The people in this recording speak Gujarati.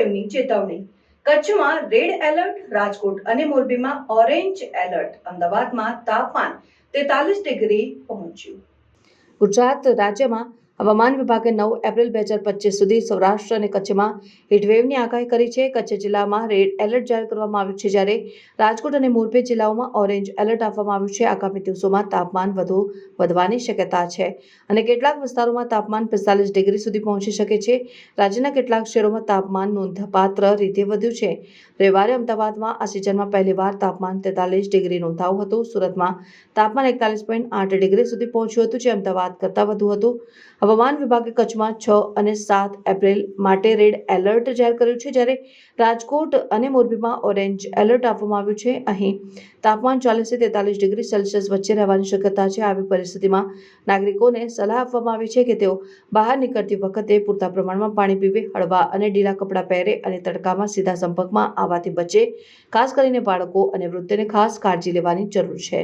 તેમની ચેતવણી. કચ્છમાં રેડ એલર્ટ, રાજકોટ અને મોરબીમાં ઓરેન્જ એલર્ટ, અમદાવાદમાં તાપમાન 43 ડિગ્રી પહોંચ્યું. ગુજરાત રાજ્યમાં હવામાન વિભાગે 9 એપ્રિલ 2025 સુધી સૌરાષ્ટ્ર અને કચ્છમાં હીટવેવની આગાહી કરી છે. કચ્છ જિલ્લામાં રેડ એલર્ટ જાહેર કરવામાં આવ્યું છે, જ્યારે રાજકોટ અને મોરબી જિલ્લાઓમાં ઓરેન્જ એલર્ટ આપવામાં આવ્યું છે. આગામી દિવસોમાં તાપમાન વધવાની શક્યતા છે અને કેટલાક વિસ્તારોમાં તાપમાન 45 ડિગ્રી સુધી પહોંચી શકે છે. રાજ્યના કેટલાક શહેરોમાં તાપમાન નોંધપાત્ર રીતે વધ્યું છે. રવિવારે અમદાવાદમાં આ સિઝનમાં પહેલીવાર તાપમાન 43 ડિગ્રી નોંધાયું હતું. સુરતમાં તાપમાન 41.8 ડિગ્રી સુધી પહોંચ્યું હતું, જે અમદાવાદ કરતાં વધુ હતું. હવામાન વિભાગે કચ્છમાં 6 અને 7 એપ્રિલ માટે રેડ એલર્ટ જાહેર કર્યું છે, જ્યારે રાજકોટ અને મોરબીમાં ઓરેન્જ એલર્ટ આપવામાં આવ્યું છે. અહીં તાપમાન 40 થી 43 ડિગ્રી સેલ્સિયસ વચ્ચે રહેવાની શક્યતા છે. આવી પરિસ્થિતિમાં નાગરિકોને સલાહ આપવામાં આવી છે કે તેઓ બહાર નીકળતી વખતે પૂરતા પ્રમાણમાં પાણી પીવે, હળવા અને ઢીલા કપડાં પહેરે અને તડકામાં સીધા સંપર્કમાં આવવાથી બચે. ખાસ કરીને બાળકો અને વૃદ્ધોને ખાસ કાળજી લેવાની જરૂર છે.